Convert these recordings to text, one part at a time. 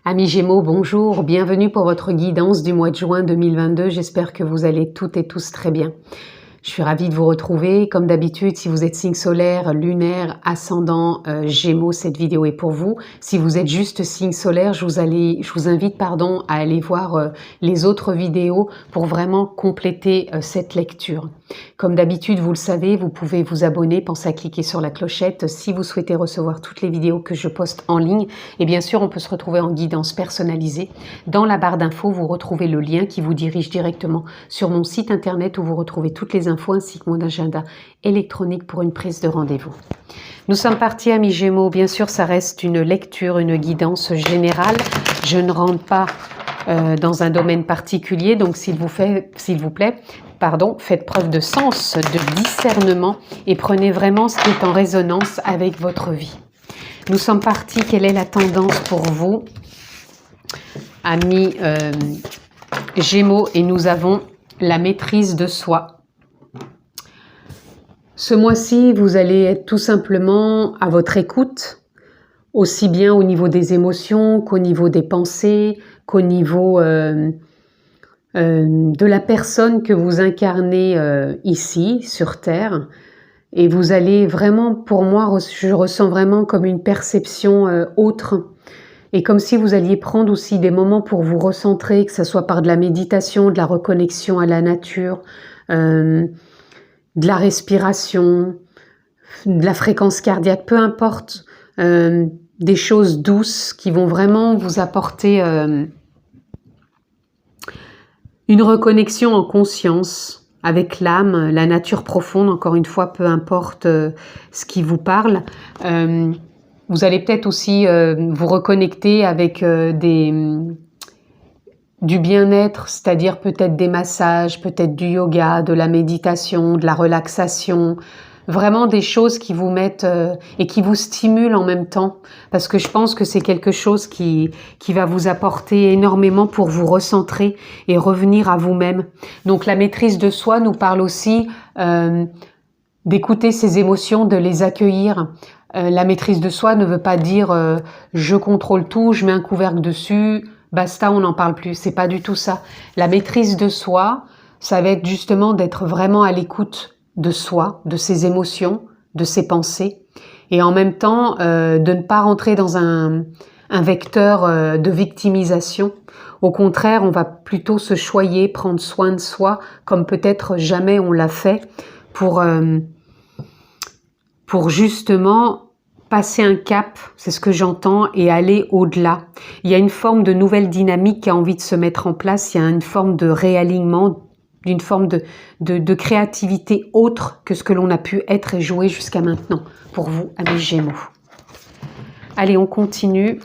Amis Gémeaux, bonjour, bienvenue pour votre guidance du mois de juin 2022. J'espère que vous allez toutes et tous très bien. Je suis ravie de vous retrouver. Comme d'habitude, si vous êtes signe solaire, lunaire, ascendant, Gémeaux, cette vidéo est pour vous. Si vous êtes juste signe solaire, je vous invite à aller voir les autres vidéos pour vraiment compléter cette lecture. Comme d'habitude, vous le savez, vous pouvez vous abonner, pensez à cliquer sur la clochette si vous souhaitez recevoir toutes les vidéos que je poste en ligne. Et bien sûr, on peut se retrouver en guidance personnalisée. Dans la barre d'infos, vous retrouvez le lien qui vous dirige directement sur mon site internet où vous retrouvez toutes les infos ainsi que mon agenda électronique pour une prise de rendez-vous. Nous sommes partis, amis Gémeaux. Bien sûr, ça reste une lecture, une guidance générale. Je ne rentre pas dans un domaine particulier, donc s'il vous plaît, faites preuve de sens, de discernement et prenez vraiment ce qui est en résonance avec votre vie. Nous sommes partis. Quelle est la tendance pour vous, amis Gémeaux? Et nous avons la maîtrise de soi. Ce mois-ci, vous allez être tout simplement à votre écoute, aussi bien au niveau des émotions qu'au niveau des pensées, qu'au niveau de la personne que vous incarnez ici, sur Terre. Et vous allez vraiment, pour moi, je ressens vraiment comme une perception autre. Et comme si vous alliez prendre aussi des moments pour vous recentrer, que ce soit par de la méditation, de la reconnexion à la nature, de la respiration, de la fréquence cardiaque, peu importe, des choses douces qui vont vraiment vous apporter une reconnexion en conscience avec l'âme, la nature profonde, encore une fois, peu importe ce qui vous parle. Vous allez peut-être aussi vous reconnecter avec du bien-être, c'est-à-dire peut-être des massages, peut-être du yoga, de la méditation, de la relaxation, vraiment des choses qui vous mettent et qui vous stimulent en même temps, parce que je pense que c'est quelque chose qui va vous apporter énormément pour vous recentrer et revenir à vous-même. Donc la maîtrise de soi nous parle aussi d'écouter ses émotions, de les accueillir. La maîtrise de soi ne veut pas dire je contrôle tout, je mets un couvercle dessus, basta, on n'en parle plus. C'est pas du tout ça. La maîtrise de soi, ça va être justement d'être vraiment à l'écoute de soi, de ses émotions, de ses pensées, et en même temps de ne pas rentrer dans un vecteur de victimisation. Au contraire, on va plutôt se choyer, prendre soin de soi, comme peut-être jamais on l'a fait, pour justement passer un cap, c'est ce que j'entends, et aller au-delà. Il y a une forme de nouvelle dynamique qui a envie de se mettre en place, il y a une forme de réalignement, d'une forme de créativité autre que ce que l'on a pu être et jouer jusqu'à maintenant, pour vous, amis Gémeaux. Allez, on continue.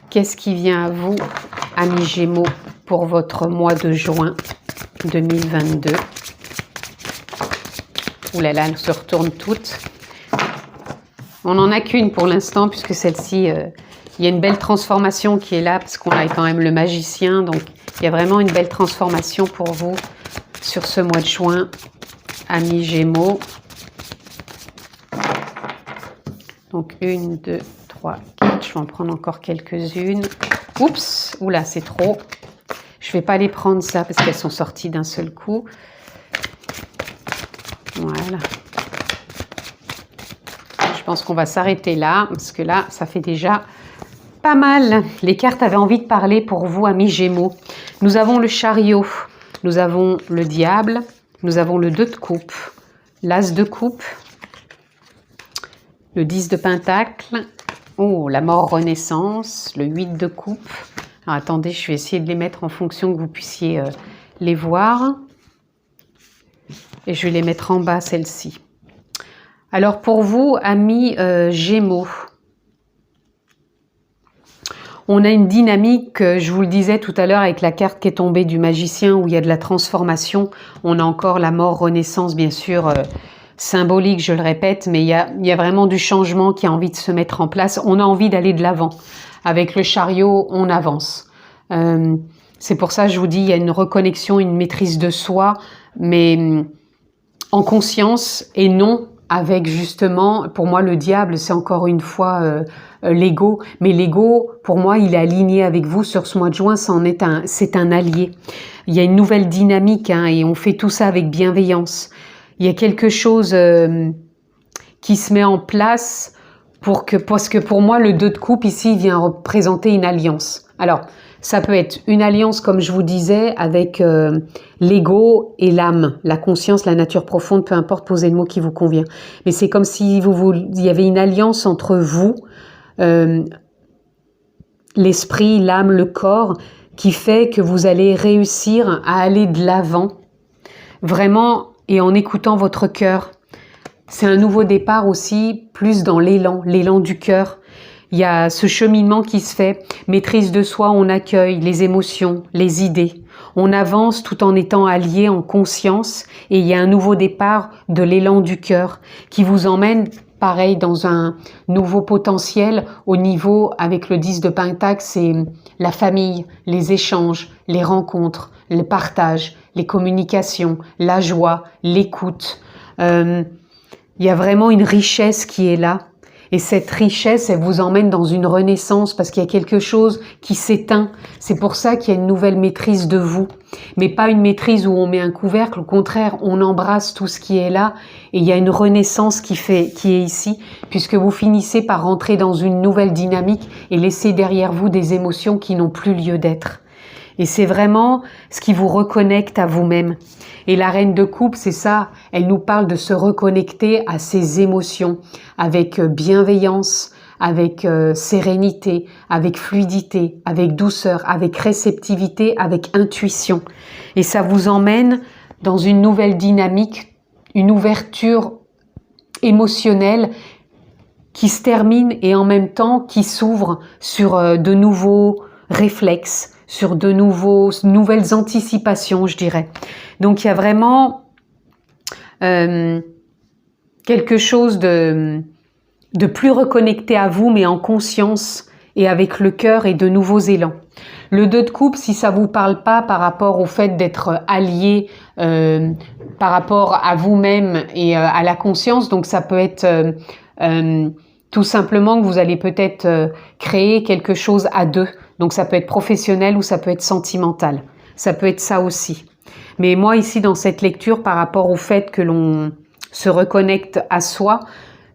Qu'est-ce qui vient à vous, amis Gémeaux, pour votre mois de juin 2022? Ouh là là, elles se retournent toutes. On n'en a qu'une pour l'instant, puisque celle-ci, il y a une belle transformation qui est là, parce qu'on a quand même le magicien. Donc, il y a vraiment une belle transformation pour vous sur ce mois de juin, amis Gémeaux. Donc, 1, 2, 3, 4. Je vais en prendre encore quelques-unes. Oups, oula, c'est trop. Je ne vais pas les prendre ça, parce qu'elles sont sorties d'un seul coup. Voilà. Je pense qu'on va s'arrêter là, parce que là, ça fait déjà pas mal. Les cartes avaient envie de parler pour vous, amis Gémeaux. Nous avons le chariot, nous avons le diable, nous avons le 2 de coupe, l'as de coupe, le 10 de pentacle, oh, la mort renaissance, le 8 de coupe. Alors, attendez, je vais essayer de les mettre en fonction que vous puissiez les voir. Et je vais les mettre en bas, celle-ci. Alors pour vous, amis Gémeaux, on a une dynamique, je vous le disais tout à l'heure avec la carte qui est tombée du magicien où il y a de la transformation. On a encore la mort renaissance, bien sûr, symbolique, je le répète, mais il y a vraiment du changement qui a envie de se mettre en place. On a envie d'aller de l'avant. Avec le chariot, on avance. C'est pour ça que je vous dis, il y a une reconnexion, une maîtrise de soi, mais en conscience et non avec justement, pour moi le diable c'est encore une fois l'ego, mais l'ego pour moi il est aligné avec vous sur ce mois de juin, c'est un allié. Il y a une nouvelle dynamique hein, et on fait tout ça avec bienveillance. Il y a quelque chose qui se met en place parce que pour moi le 2 de coupe ici vient représenter une alliance. Alors ça peut être une alliance, comme je vous disais, avec l'ego et l'âme, la conscience, la nature profonde, peu importe, posez le mot qui vous convient. Mais c'est comme si il y avait une alliance entre vous, l'esprit, l'âme, le corps, qui fait que vous allez réussir à aller de l'avant, vraiment, et en écoutant votre cœur. C'est un nouveau départ aussi, plus dans l'élan du cœur. Il y a ce cheminement qui se fait, maîtrise de soi, on accueille les émotions, les idées. On avance tout en étant allié en conscience et il y a un nouveau départ de l'élan du cœur qui vous emmène, pareil, dans un nouveau potentiel au niveau, avec le 10 de Pentacle, c'est la famille, les échanges, les rencontres, le partage, les communications, la joie, l'écoute. Il y a vraiment une richesse qui est là. Et cette richesse, elle vous emmène dans une renaissance parce qu'il y a quelque chose qui s'éteint. C'est pour ça qu'il y a une nouvelle maîtrise de vous. Mais pas une maîtrise où on met un couvercle. Au contraire, on embrasse tout ce qui est là. Et il y a une renaissance qui est ici, puisque vous finissez par rentrer dans une nouvelle dynamique et laisser derrière vous des émotions qui n'ont plus lieu d'être. Et c'est vraiment ce qui vous reconnecte à vous-même. Et la reine de coupe, c'est ça, elle nous parle de se reconnecter à ses émotions avec bienveillance, avec sérénité, avec fluidité, avec douceur, avec réceptivité, avec intuition. Et ça vous emmène dans une nouvelle dynamique, une ouverture émotionnelle qui se termine et en même temps qui s'ouvre sur de nouveaux réflexes, sur de nouvelles anticipations, je dirais. Donc il y a vraiment quelque chose de plus reconnecté à vous, mais en conscience et avec le cœur et de nouveaux élans. Le 2 de coupe, si ça vous parle pas par rapport au fait d'être allié par rapport à vous-même et à la conscience, donc ça peut être tout simplement que vous allez peut-être créer quelque chose à deux. Donc ça peut être professionnel ou ça peut être sentimental. Ça peut être ça aussi. Mais moi ici dans cette lecture, par rapport au fait que l'on se reconnecte à soi,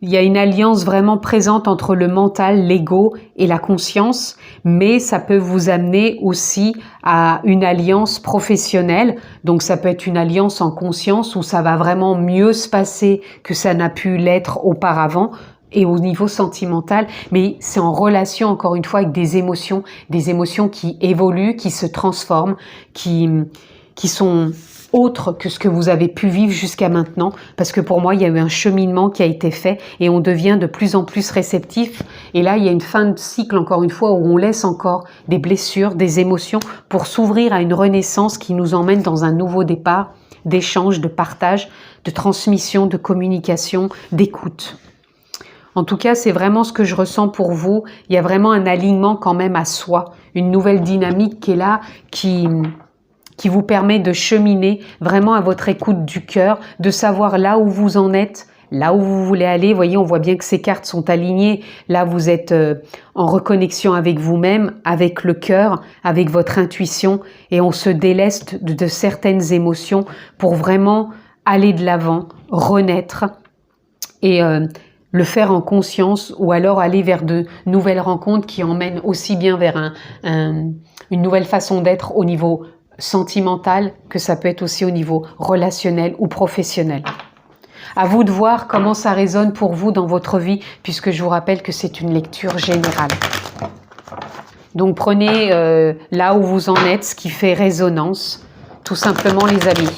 il y a une alliance vraiment présente entre le mental, l'ego et la conscience, mais ça peut vous amener aussi à une alliance professionnelle. Donc ça peut être une alliance en conscience où ça va vraiment mieux se passer que ça n'a pu l'être auparavant, et au niveau sentimental, mais c'est en relation encore une fois avec des émotions qui évoluent, qui se transforment, qui sont autres que ce que vous avez pu vivre jusqu'à maintenant, parce que pour moi il y a eu un cheminement qui a été fait et on devient de plus en plus réceptif, et là il y a une fin de cycle encore une fois où on laisse encore des blessures, des émotions pour s'ouvrir à une renaissance qui nous emmène dans un nouveau départ d'échange, de partage, de transmission, de communication, d'écoute. En tout cas, c'est vraiment ce que je ressens pour vous. Il y a vraiment un alignement quand même à soi, une nouvelle dynamique qui est là, qui vous permet de cheminer vraiment à votre écoute du cœur, de savoir là où vous en êtes, là où vous voulez aller. Vous voyez, on voit bien que ces cartes sont alignées. Là, vous êtes en reconnexion avec vous-même, avec le cœur, avec votre intuition, et on se déleste de certaines émotions pour vraiment aller de l'avant, renaître et le faire en conscience, ou alors aller vers de nouvelles rencontres qui emmènent aussi bien vers une nouvelle façon d'être au niveau sentimental que ça peut être aussi au niveau relationnel ou professionnel. À vous de voir comment ça résonne pour vous dans votre vie, puisque je vous rappelle que c'est une lecture générale. Donc prenez là où vous en êtes, ce qui fait résonance, tout simplement les amis.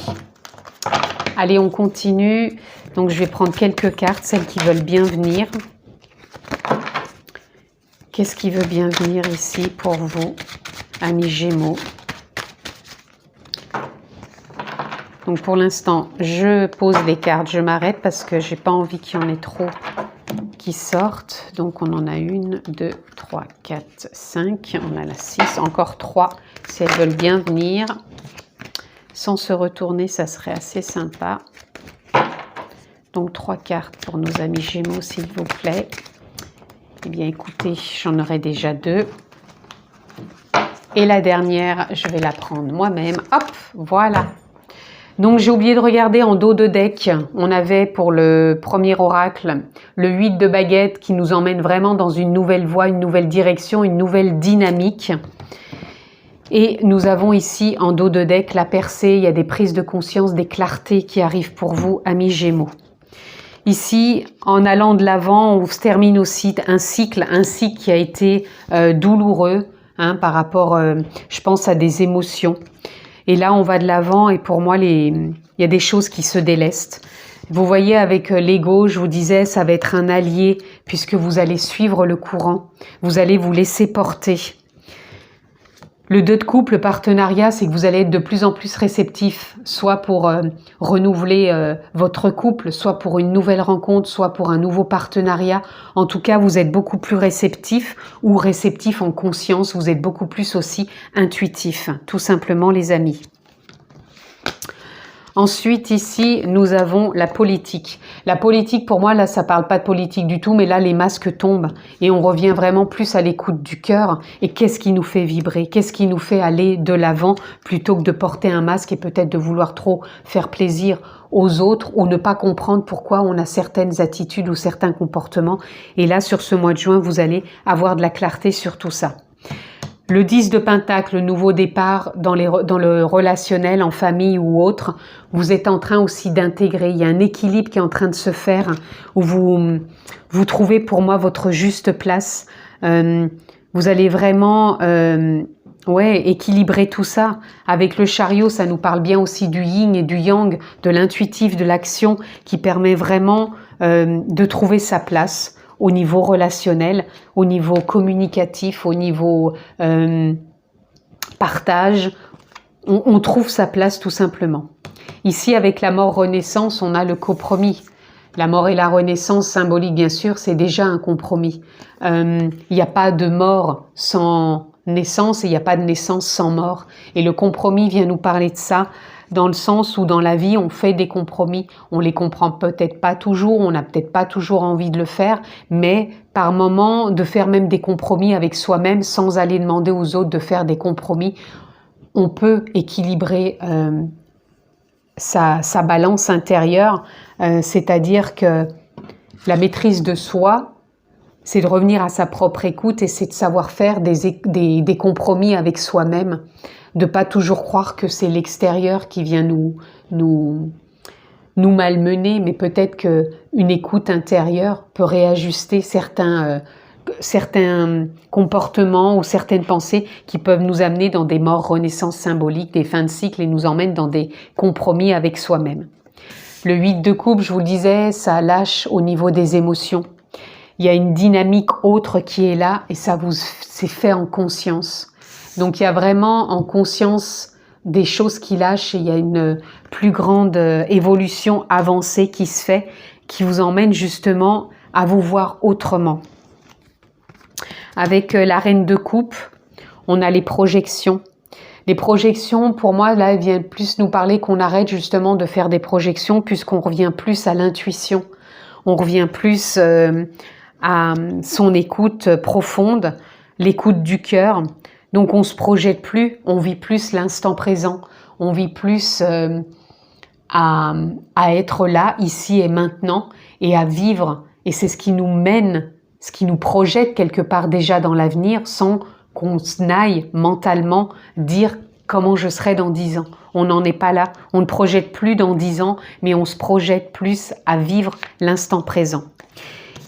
Allez, on continue. Donc je vais prendre quelques cartes, celles qui veulent bien venir. Qu'est-ce qui veut bien venir ici pour vous, amis Gémeaux? Donc pour l'instant, je pose les cartes, je m'arrête parce que j'ai pas envie qu'il y en ait trop qui sortent. Donc on en a 1, 2, 3, 4, 5, on a la 6, encore 3 si elles veulent bien venir. Sans se retourner, ça serait assez sympa. Donc 3 cartes pour nos amis Gémeaux, s'il vous plaît. Eh bien, écoutez, j'en aurai déjà 2. Et la dernière, je vais la prendre moi-même. Hop, voilà. Donc, j'ai oublié de regarder en dos de deck. On avait pour le premier oracle le 8 de baguette qui nous emmène vraiment dans une nouvelle voie, une nouvelle direction, une nouvelle dynamique. Et nous avons ici en dos de deck la percée. Il y a des prises de conscience, des clartés qui arrivent pour vous, amis Gémeaux. Ici, en allant de l'avant, on se termine aussi un cycle qui a été douloureux hein, par rapport, je pense, à des émotions. Et là, on va de l'avant et pour moi, il y a des choses qui se délestent. Vous voyez, avec l'ego, je vous disais, ça va être un allié puisque vous allez suivre le courant. Vous allez vous laisser porter. Le 2 de coupe, le partenariat, c'est que vous allez être de plus en plus réceptif, soit pour renouveler votre couple, soit pour une nouvelle rencontre, soit pour un nouveau partenariat. En tout cas, vous êtes beaucoup plus réceptif ou réceptif en conscience. Vous êtes beaucoup plus aussi intuitif, tout simplement, les amis. Ensuite, ici, nous avons la politique. La politique, pour moi, là, ça parle pas de politique du tout, mais là, les masques tombent et on revient vraiment plus à l'écoute du cœur. Et qu'est-ce qui nous fait vibrer? Qu'est-ce qui nous fait aller de l'avant plutôt que de porter un masque et peut-être de vouloir trop faire plaisir aux autres ou ne pas comprendre pourquoi on a certaines attitudes ou certains comportements. Et là, sur ce mois de juin, vous allez avoir de la clarté sur tout ça. Le 10 de Pentacle, le nouveau départ dans le relationnel, en famille ou autre, vous êtes en train aussi d'intégrer. Il y a un équilibre qui est en train de se faire où vous trouvez pour moi votre juste place. Vous allez vraiment équilibrer tout ça. Avec le chariot, ça nous parle bien aussi du yin et du yang, de l'intuitif, de l'action qui permet vraiment de trouver sa place. Au niveau relationnel, au niveau communicatif, au niveau partage, on trouve sa place tout simplement. Ici, avec la mort-renaissance, on a le compromis. La mort et la renaissance symbolique, bien sûr, c'est déjà un compromis. Il n'y a pas de mort sans naissance et il n'y a pas de naissance sans mort. Et le compromis vient nous parler de ça, dans le sens où dans la vie, on fait des compromis. On les comprend peut-être pas toujours, on n'a peut-être pas toujours envie de le faire, mais par moment, de faire même des compromis avec soi-même sans aller demander aux autres de faire des compromis, on peut équilibrer sa balance intérieure, c'est-à-dire que la maîtrise de soi, c'est de revenir à sa propre écoute et c'est de savoir faire des compromis avec soi-même, de pas toujours croire que c'est l'extérieur qui vient nous malmener, mais peut-être qu'une écoute intérieure peut réajuster certains comportements ou certaines pensées qui peuvent nous amener dans des morts renaissances symboliques, des fins de cycle et nous emmènent dans des compromis avec soi-même. Le 8 de coupe, je vous le disais, ça lâche au niveau des émotions. Il y a une dynamique autre qui est là et c'est fait en conscience. Donc il y a vraiment en conscience des choses qui lâchent et il y a une plus grande évolution avancée qui se fait, qui vous emmène justement à vous voir autrement. Avec la reine de coupe, on a les projections. Les projections, pour moi, là, elles viennent plus nous parler qu'on arrête justement de faire des projections puisqu'on revient plus à l'intuition. On revient plus à son écoute profonde, l'écoute du cœur. Donc on se projette plus, on vit plus l'instant présent, on vit plus à être là, ici et maintenant, et à vivre. Et c'est ce qui nous mène, ce qui nous projette quelque part déjà dans l'avenir, sans qu'on aille mentalement dire comment je serai dans 10 ans. On n'en est pas là, on ne projette plus dans 10 ans, mais on se projette plus à vivre l'instant présent.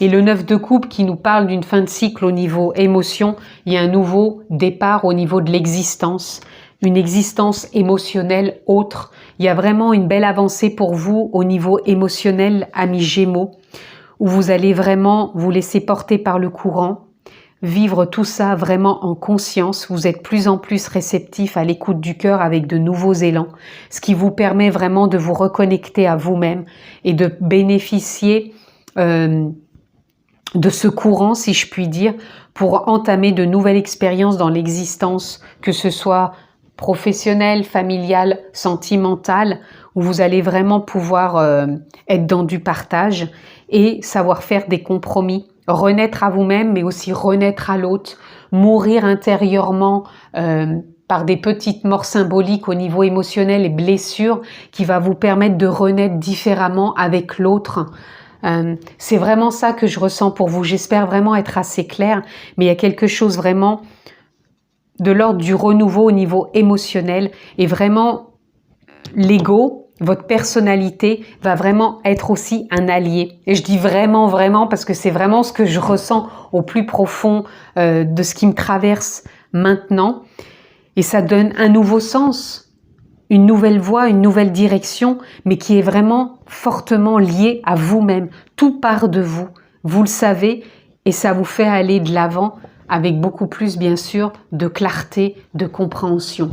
Et le 9 de coupe qui nous parle d'une fin de cycle au niveau émotion, il y a un nouveau départ au niveau de l'existence, une existence émotionnelle autre. Il y a vraiment une belle avancée pour vous au niveau émotionnel, amis Gémeaux, où vous allez vraiment vous laisser porter par le courant, vivre tout ça vraiment en conscience. Vous êtes plus en plus réceptif à l'écoute du cœur avec de nouveaux élans, ce qui vous permet vraiment de vous reconnecter à vous-même et de bénéficier de ce courant, si je puis dire, pour entamer de nouvelles expériences dans l'existence, que ce soit professionnelle, familiale, sentimentale, où vous allez vraiment pouvoir être dans du partage et savoir faire des compromis, renaître à vous-même, mais aussi renaître à l'autre, mourir intérieurement par des petites morts symboliques au niveau émotionnel et blessures qui va vous permettre de renaître différemment avec l'autre. C'est vraiment ça que je ressens pour vous. J'espère vraiment être assez claire, mais il y a quelque chose vraiment de l'ordre du renouveau au niveau émotionnel et vraiment l'ego, votre personnalité va vraiment être aussi un allié. Et je dis vraiment, vraiment, parce que c'est vraiment ce que je ressens au plus profond de ce qui me traverse maintenant. Et ça donne un nouveau sens, une nouvelle voie, une nouvelle direction, mais qui est vraiment fortement liée à vous-même. Tout part de vous, vous le savez, et ça vous fait aller de l'avant avec beaucoup plus, bien sûr, de clarté, de compréhension.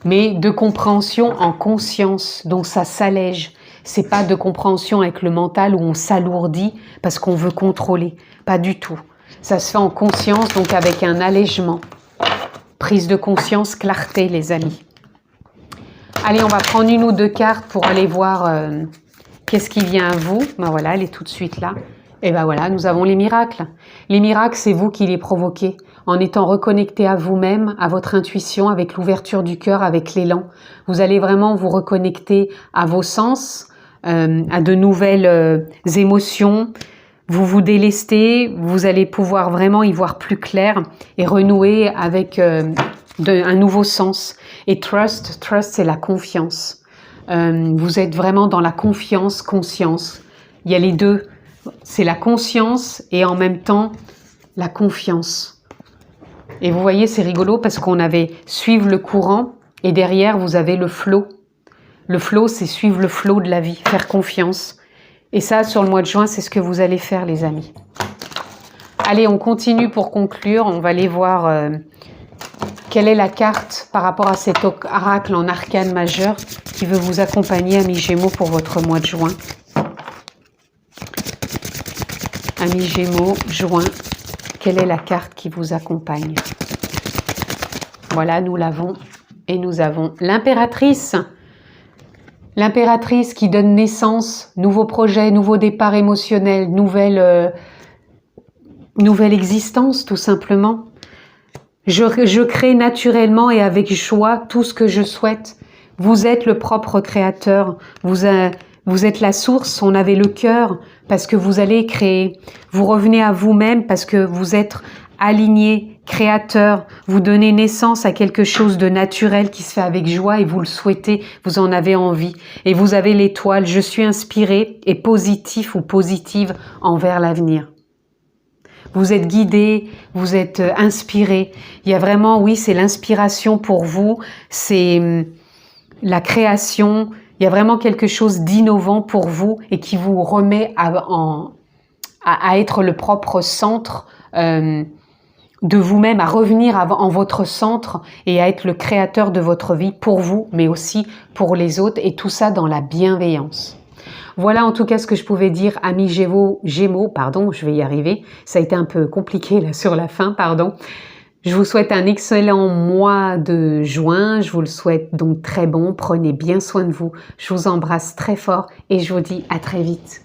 Mais de compréhension en conscience, donc ça s'allège. C'est pas de compréhension avec le mental où on s'alourdit parce qu'on veut contrôler. Pas du tout. Ça se fait en conscience, donc avec un allègement. Prise de conscience, clarté, les amis. Allez, on va prendre une ou deux cartes pour aller voir qu'est-ce qui vient à vous. Ben voilà, elle est tout de suite là. Et ben voilà, nous avons les miracles. Les miracles, c'est vous qui les provoquez en étant reconnecté à vous-même, à votre intuition, avec l'ouverture du cœur, avec l'élan. Vous allez vraiment vous reconnecter à vos sens, à de nouvelles émotions. Vous vous délestez, vous allez pouvoir vraiment y voir plus clair et renouer avec un nouveau sens. Et trust c'est la confiance. Vous êtes vraiment dans la confiance, conscience. Il y a les deux. C'est la conscience et en même temps la confiance. Et vous voyez, c'est rigolo parce qu'on avait suivre le courant et derrière, vous avez le flow. Le flow, c'est suivre le flow de la vie, faire confiance. Et ça, sur le mois de juin, c'est ce que vous allez faire, les amis. Allez, on continue pour conclure. On va aller voir quelle est la carte par rapport à cet oracle en arcane majeur qui veut vous accompagner, amis Gémeaux, pour votre mois de juin. Amis Gémeaux, juin, quelle est la carte qui vous accompagne? Voilà, nous l'avons. Et nous avons l'impératrice. L'impératrice qui donne naissance, nouveau projet, nouveau départ émotionnel, nouvelle existence tout simplement. Je crée naturellement et avec joie tout ce que je souhaite. Vous êtes le propre créateur, vous êtes la source, on avait le cœur parce que vous allez créer. Vous revenez à vous-même parce que vous êtes aligné, créateur, vous donnez naissance à quelque chose de naturel qui se fait avec joie et vous le souhaitez, vous en avez envie. Et vous avez l'étoile, je suis inspiré et positif ou positive envers l'avenir. Vous êtes guidé, vous êtes inspiré. Il y a vraiment, oui, c'est l'inspiration pour vous, c'est la création. Il y a vraiment quelque chose d'innovant pour vous et qui vous remet à être le propre centre de vous-même, à revenir en votre centre et à être le créateur de votre vie pour vous, mais aussi pour les autres, et tout ça dans la bienveillance. Voilà en tout cas ce que je pouvais dire, amis Gémeaux, pardon, je vais y arriver, ça a été un peu compliqué là sur la fin, pardon. Je vous souhaite un excellent mois de juin, je vous le souhaite donc très bon, prenez bien soin de vous, je vous embrasse très fort et je vous dis à très vite.